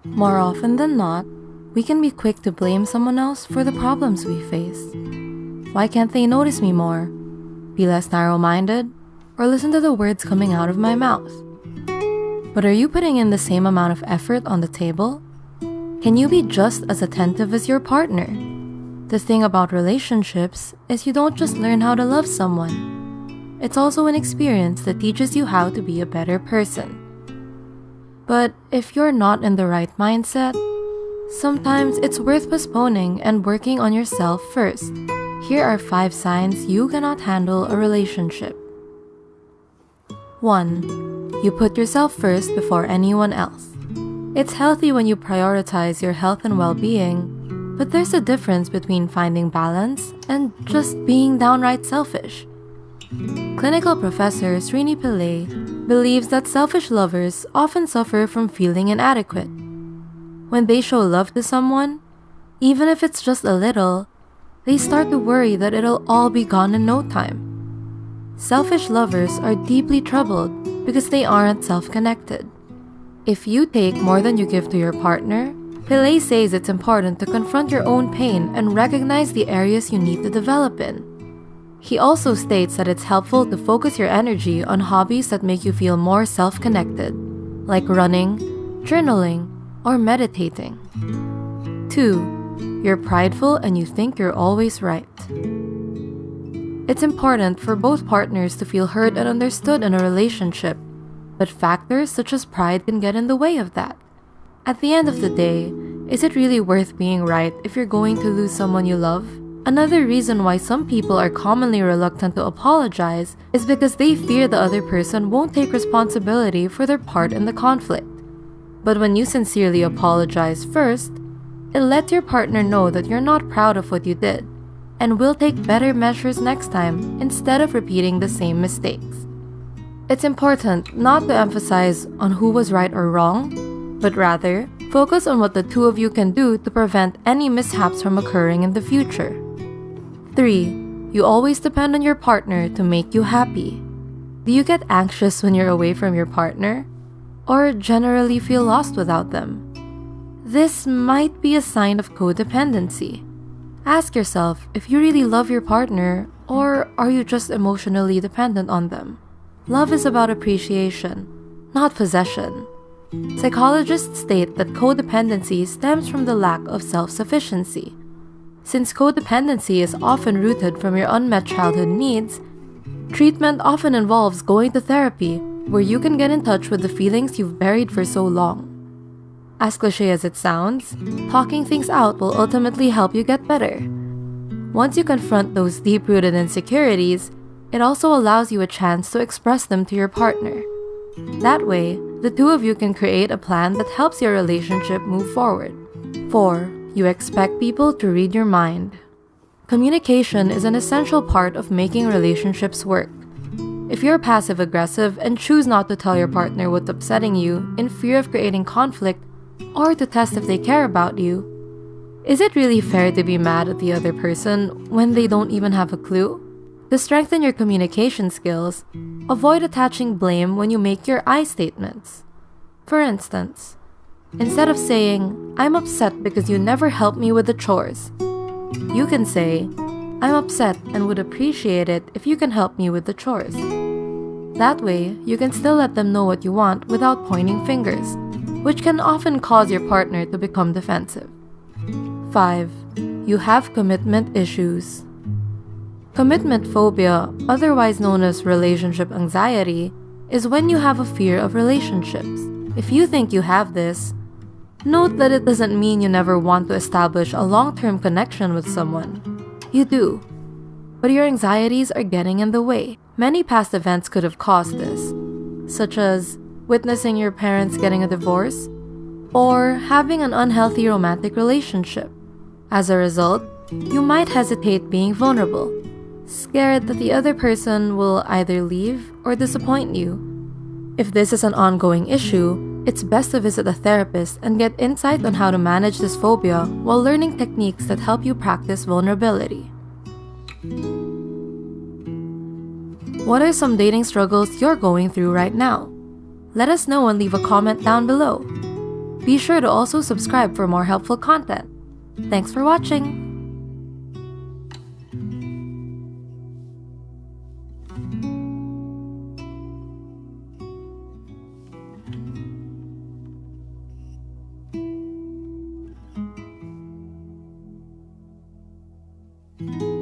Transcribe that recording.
More often than not, we can be quick to blame someone else for the problems we face. Why can't they notice me more? Be less narrow-minded? Or listen to the words coming out of my mouth? But are you putting in the same amount of effort on the table? Can you be just as attentive as your partner? The thing about relationships is you don't just learn how to love someone. It's also an experience that teaches you how to be a better person. But if you're not in the right mindset, sometimes it's worth postponing and working on yourself first. Here are 5 signs you cannot handle a relationship. 1. You put yourself first before anyone else. It's healthy when you prioritize your health and well-being, but there's a difference between finding balance and just being downright selfish. Clinical professor Srini Pillai believes that selfish lovers often suffer from feeling inadequate. When they show love to someone, even if it's just a little, they start to worry that it'll all be gone in no time. Selfish lovers are deeply troubled because they aren't self-connected. If you take more than you give to your partner, Pillai says it's important to confront your own pain and recognize the areas you need to develop in. He also states that it's helpful to focus your energy on hobbies that make you feel more self-connected, like running, journaling, or meditating. 2. You're prideful and you think you're always right. It's important for both partners to feel heard and understood in a relationship, but factors such as pride can get in the way of that. At the end of the day, is it really worth being right if you're going to lose someone you love? Another reason why some people are commonly reluctant to apologize is because they fear the other person won't take responsibility for their part in the conflict. But when you sincerely apologize first, it lets your partner know that you're not proud of what you did and will take better measures next time instead of repeating the same mistakes. It's important not to emphasize on who was right or wrong, but rather focus on what the two of you can do to prevent any mishaps from occurring in the future. 3. You always depend on your partner to make you happy. Do you get anxious when you're away from your partner? Or generally feel lost without them? This might be a sign of codependency. Ask yourself if you really love your partner, or are you just emotionally dependent on them? Love is about appreciation, not possession. Psychologists state that codependency stems from the lack of self-sufficiency. Since codependency is often rooted from your unmet childhood needs, treatment often involves going to therapy, where you can get in touch with the feelings you've buried for so long. As cliché as it sounds, talking things out will ultimately help you get better. Once you confront those deep-rooted insecurities, it also allows you a chance to express them to your partner. That way, the two of you can create a plan that helps your relationship move forward. 4. You expect people to read your mind. Communication is an essential part of making relationships work. If you're passive-aggressive and choose not to tell your partner what's upsetting you in fear of creating conflict or to test if they care about you, is it really fair to be mad at the other person when they don't even have a clue? To strengthen your communication skills, avoid attaching blame when you make your I statements. For instance, instead of saying, "I'm upset because you never help me with the chores," you can say, "I'm upset and would appreciate it if you can help me with the chores." That way, you can still let them know what you want without pointing fingers, which can often cause your partner to become defensive. 5. You have commitment issues. Commitment phobia, otherwise known as relationship anxiety, is when you have a fear of relationships. If you think you have this, note that it doesn't mean you never want to establish a long-term connection with someone. You do. But your anxieties are getting in the way. Many past events could have caused this, such as witnessing your parents getting a divorce or having an unhealthy romantic relationship. As a result, you might hesitate being vulnerable, scared that the other person will either leave or disappoint you. If this is an ongoing issue, it's best to visit a therapist and get insight on how to manage this phobia while learning techniques that help you practice vulnerability. What are some dating struggles you're going through right now? Let us know and leave a comment down below. Be sure to also subscribe for more helpful content. Thanks for watching! Thank you.